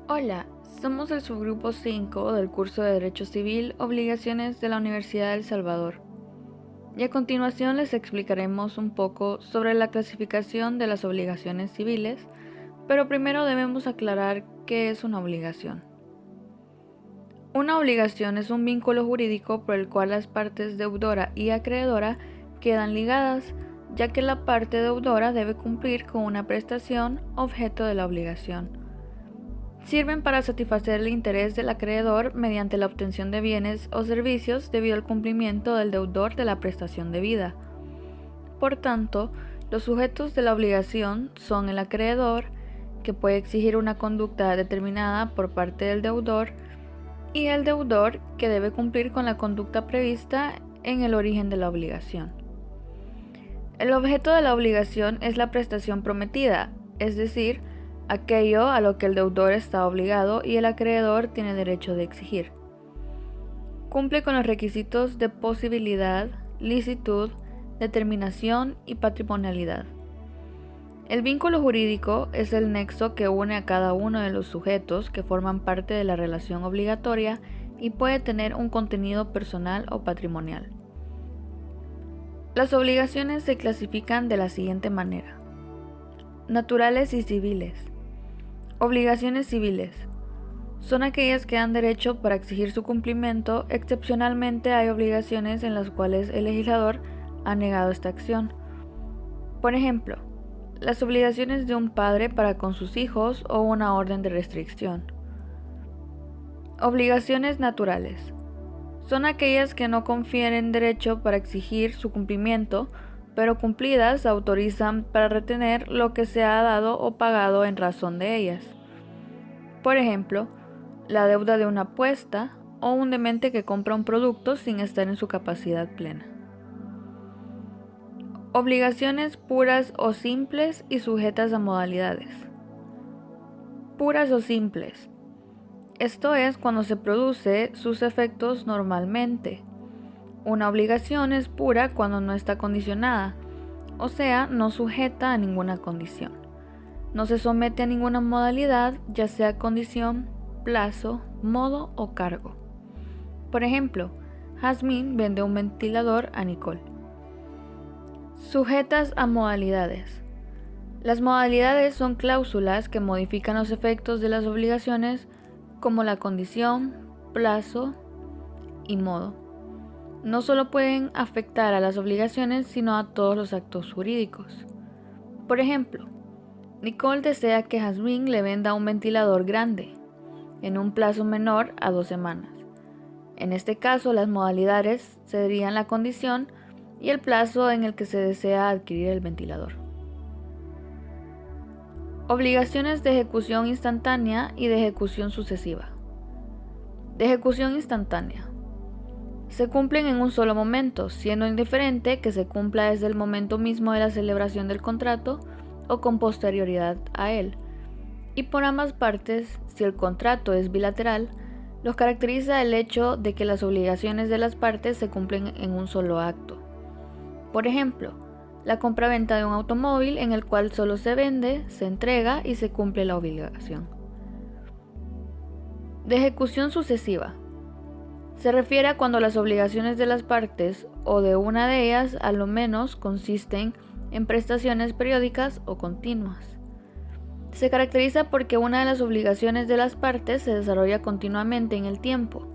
Hola, somos el subgrupo 5 del curso de Derecho Civil Obligaciones de la Universidad de El Salvador. Y a continuación les explicaremos un poco sobre la clasificación de las obligaciones civiles, pero primero debemos aclarar qué es una obligación. Una obligación es un vínculo jurídico por el cual las partes deudora y acreedora quedan ligadas, ya que la parte deudora debe cumplir con una prestación objeto de la obligación. Sirven para satisfacer el interés del acreedor mediante la obtención de bienes o servicios debido al cumplimiento del deudor de la prestación debida. Por tanto, los sujetos de la obligación son el acreedor, que puede exigir una conducta determinada por parte del deudor, y el deudor, que debe cumplir con la conducta prevista en el origen de la obligación. El objeto de la obligación es la prestación prometida, es decir, aquello a lo que el deudor está obligado y el acreedor tiene derecho de exigir. Cumple con los requisitos de posibilidad, licitud, determinación y patrimonialidad. El vínculo jurídico es el nexo que une a cada uno de los sujetos que forman parte de la relación obligatoria y puede tener un contenido personal o patrimonial. Las obligaciones se clasifican de la siguiente manera: naturales y civiles. Obligaciones civiles son aquellas que dan derecho para exigir su cumplimiento. Excepcionalmente hay obligaciones en las cuales el legislador ha negado esta acción. Por ejemplo, las obligaciones de un padre para con sus hijos o una orden de restricción. Obligaciones naturales son aquellas que no confieren derecho para exigir su cumplimiento, pero cumplidas autorizan para retener lo que se ha dado o pagado en razón de ellas. Por ejemplo, la deuda de una apuesta o un demente que compra un producto sin estar en su capacidad plena. Obligaciones puras o simples y sujetas a modalidades. Puras o simples. Esto es cuando se produce sus efectos normalmente. Una obligación es pura cuando no está condicionada, o sea, no sujeta a ninguna condición. No se somete a ninguna modalidad, ya sea condición, plazo, modo o cargo. Por ejemplo, Jazmín vende un ventilador a Nicole. Sujetas a modalidades. Las modalidades son cláusulas que modifican los efectos de las obligaciones, como la condición, plazo y modo. No solo pueden afectar a las obligaciones, sino a todos los actos jurídicos. Por ejemplo, Nicole desea que Jazmín le venda un ventilador grande, en un plazo menor a 2 semanas. En este caso, las modalidades serían la condición y el plazo en el que se desea adquirir el ventilador. Obligaciones de ejecución instantánea y de ejecución sucesiva. De ejecución instantánea. Se cumplen en un solo momento, siendo indiferente que se cumpla desde el momento mismo de la celebración del contrato o con posterioridad a él. Y por ambas partes, si el contrato es bilateral, los caracteriza el hecho de que las obligaciones de las partes se cumplen en un solo acto. Por ejemplo, la compraventa de un automóvil en el cual solo se vende, se entrega y se cumple la obligación. De ejecución sucesiva. Se refiere a cuando las obligaciones de las partes o de una de ellas a lo menos consisten en prestaciones periódicas o continuas. Se caracteriza porque una de las obligaciones de las partes se desarrolla continuamente en el tiempo.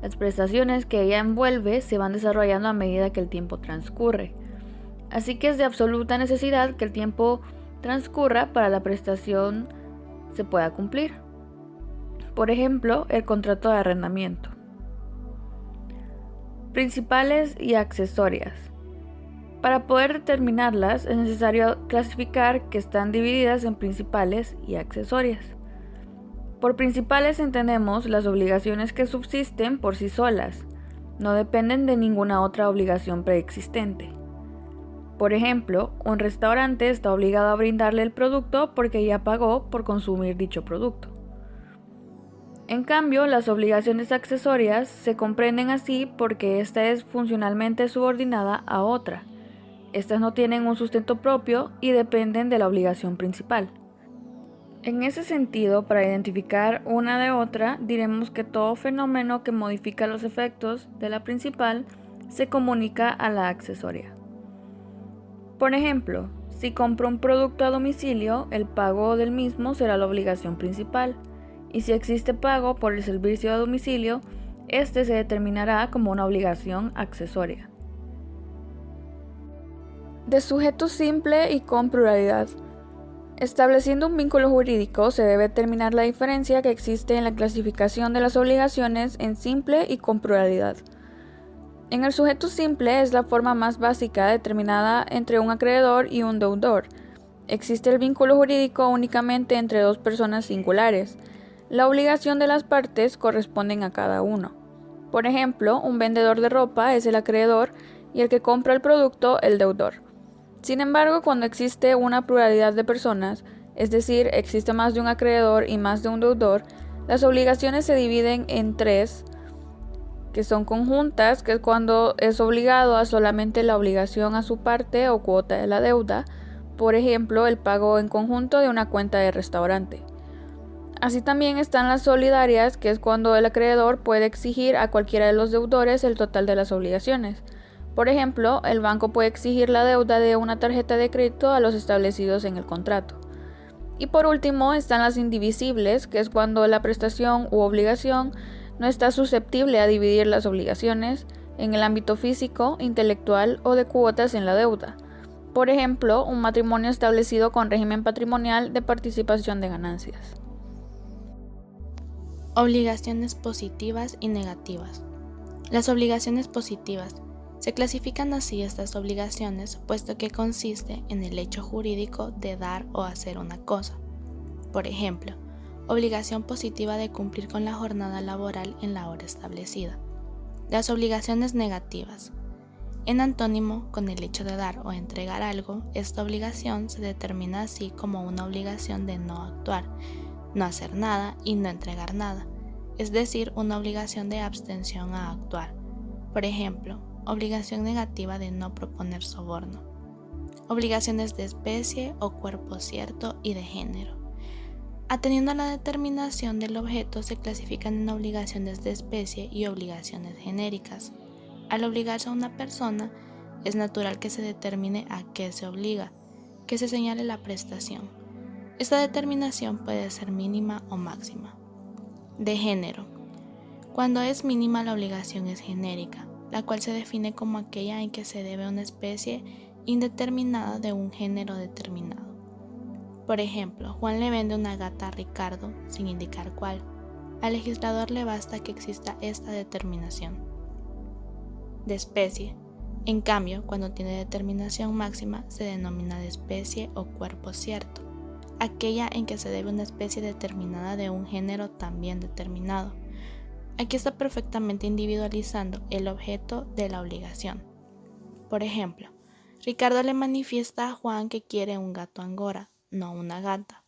Las prestaciones que ella envuelve se van desarrollando a medida que el tiempo transcurre. Así que es de absoluta necesidad que el tiempo transcurra para la prestación se pueda cumplir. Por ejemplo, el contrato de arrendamiento. Principales y accesorias. Para poder determinarlas es necesario clasificar que están divididas en principales y accesorias. Por principales entendemos las obligaciones que subsisten por sí solas, no dependen de ninguna otra obligación preexistente. Por ejemplo, un restaurante está obligado a brindarle el producto porque ya pagó por consumir dicho producto. En cambio, las obligaciones accesorias se comprenden así porque ésta es funcionalmente subordinada a otra. Estas no tienen un sustento propio y dependen de la obligación principal. En ese sentido, para identificar una de otra, diremos que todo fenómeno que modifica los efectos de la principal se comunica a la accesoria. Por ejemplo, si compro un producto a domicilio, el pago del mismo será la obligación principal, y si existe pago por el servicio a domicilio, este se determinará como una obligación accesoria. De sujeto simple y con pluralidad. Estableciendo un vínculo jurídico, se debe determinar la diferencia que existe en la clasificación de las obligaciones en simple y con pluralidad. En el sujeto simple es la forma más básica determinada entre un acreedor y un deudor. Existe el vínculo jurídico únicamente entre dos personas singulares. La obligación de las partes corresponden a cada uno. Por ejemplo, un vendedor de ropa es el acreedor y el que compra el producto el deudor. Sin embargo, cuando existe una pluralidad de personas, es decir, existe más de un acreedor y más de un deudor, las obligaciones se dividen en tres, que son conjuntas, que es cuando es obligado a solamente la obligación a su parte o cuota de la deuda, por ejemplo, el pago en conjunto de una cuenta de restaurante. Así también están las solidarias, que es cuando el acreedor puede exigir a cualquiera de los deudores el total de las obligaciones. Por ejemplo, el banco puede exigir la deuda de una tarjeta de crédito a los establecidos en el contrato. Y por último están las indivisibles, que es cuando la prestación u obligación no está susceptible a dividir las obligaciones en el ámbito físico, intelectual o de cuotas en la deuda. Por ejemplo, un matrimonio establecido con régimen patrimonial de participación de ganancias. Obligaciones positivas y negativas. Las obligaciones positivas. Se clasifican así estas obligaciones puesto que consiste en el hecho jurídico de dar o hacer una cosa. Por ejemplo, obligación positiva de cumplir con la jornada laboral en la hora establecida. Las obligaciones negativas. En antónimo con el hecho de dar o entregar algo, esta obligación se determina así como una obligación de no actuar, no hacer nada y no entregar nada, es decir, una obligación de abstención a actuar. Por ejemplo, obligación negativa de no proponer soborno. Obligaciones de especie o cuerpo cierto y de género. Atendiendo a la determinación del objeto, se clasifican en obligaciones de especie y obligaciones genéricas. Al obligarse a una persona, es natural que se determine a qué se obliga, que se señale la prestación. Esta determinación puede ser mínima o máxima. De género. Cuando es mínima, la obligación es genérica, la cual se define como aquella en que se debe una especie indeterminada de un género determinado. Por ejemplo, Juan le vende una gata a Ricardo, sin indicar cuál. Al legislador le basta que exista esta determinación. De especie. En cambio, cuando tiene determinación máxima, se denomina de especie o cuerpo cierto, aquella en que se debe una especie determinada de un género también determinado. Aquí está perfectamente individualizando el objeto de la obligación. Por ejemplo, Ricardo le manifiesta a Juan que quiere un gato angora, no una gata,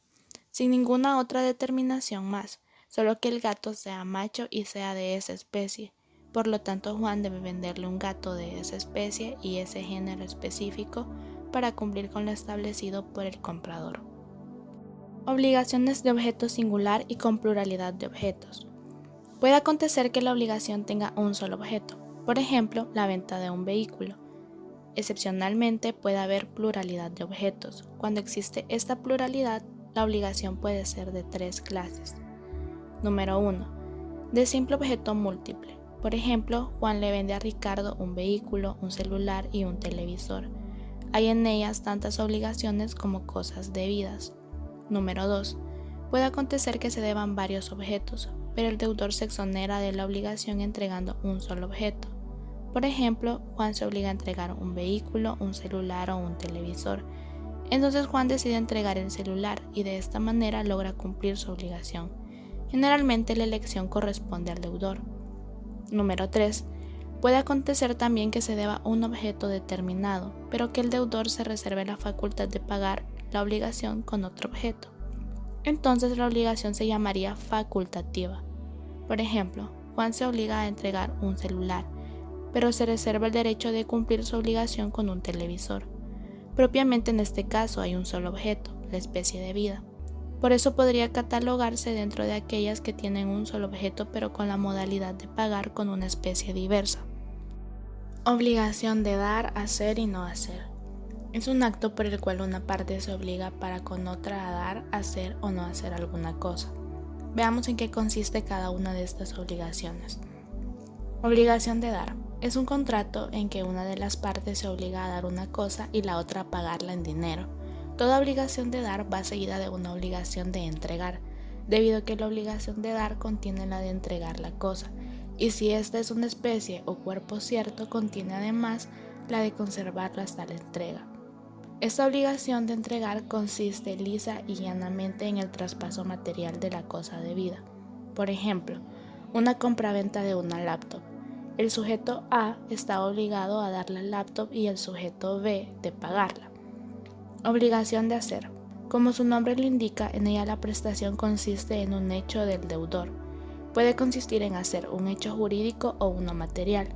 sin ninguna otra determinación más, solo que el gato sea macho y sea de esa especie. Por lo tanto, Juan debe venderle un gato de esa especie y ese género específico para cumplir con lo establecido por el comprador. Obligaciones de objeto singular y con pluralidad de objetos. Puede acontecer que la obligación tenga un solo objeto, por ejemplo, la venta de un vehículo. Excepcionalmente puede haber pluralidad de objetos. Cuando existe esta pluralidad, la obligación puede ser de tres clases. Número 1. De simple objeto múltiple. Por ejemplo, Juan le vende a Ricardo un vehículo, un celular y un televisor. Hay en ellas tantas obligaciones como cosas debidas. Número 2. Puede acontecer que se deban varios objetos, pero el deudor se exonera de la obligación entregando un solo objeto. Por ejemplo, Juan se obliga a entregar un vehículo, un celular o un televisor. Entonces Juan decide entregar el celular y de esta manera logra cumplir su obligación. Generalmente la elección corresponde al deudor. Número 3. Puede acontecer también que se deba un objeto determinado, pero que el deudor se reserve la facultad de pagar la obligación con otro objeto. Entonces la obligación se llamaría facultativa. Por ejemplo, Juan se obliga a entregar un celular, pero se reserva el derecho de cumplir su obligación con un televisor. Propiamente en este caso hay un solo objeto, la especie debida. Por eso podría catalogarse dentro de aquellas que tienen un solo objeto pero con la modalidad de pagar con una especie diversa. Obligación de dar, hacer y no hacer. Es un acto por el cual una parte se obliga para con otra a dar, hacer o no hacer alguna cosa. Veamos en qué consiste cada una de estas obligaciones. Obligación de dar. Es un contrato en que una de las partes se obliga a dar una cosa y la otra a pagarla en dinero. Toda obligación de dar va seguida de una obligación de entregar, debido a que la obligación de dar contiene la de entregar la cosa, y si esta es una especie o cuerpo cierto, contiene además la de conservarla hasta la entrega. Esta obligación de entregar consiste lisa y llanamente en el traspaso material de la cosa debida. Por ejemplo, una compraventa de una laptop. El sujeto A está obligado a dar la laptop y el sujeto B de pagarla. Obligación de hacer. Como su nombre lo indica, en ella la prestación consiste en un hecho del deudor. Puede consistir en hacer un hecho jurídico o uno material.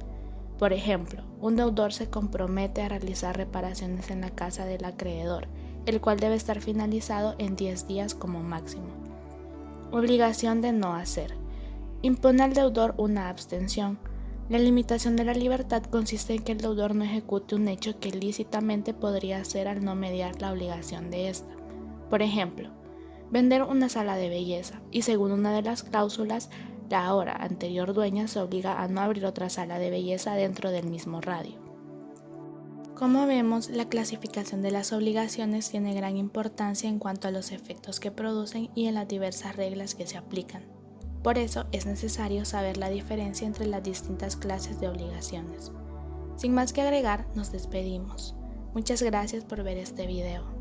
Por ejemplo, un deudor se compromete a realizar reparaciones en la casa del acreedor, el cual debe estar finalizado en 10 días como máximo. Obligación de no hacer. Impone al deudor una abstención. La limitación de la libertad consiste en que el deudor no ejecute un hecho que lícitamente podría hacer al no mediar la obligación de ésta. Por ejemplo, vender una sala de belleza y según una de las cláusulas, la ahora anterior dueña se obliga a no abrir otra sala de belleza dentro del mismo radio. Como vemos, la clasificación de las obligaciones tiene gran importancia en cuanto a los efectos que producen y en las diversas reglas que se aplican. Por eso es necesario saber la diferencia entre las distintas clases de obligaciones. Sin más que agregar, nos despedimos. Muchas gracias por ver este video.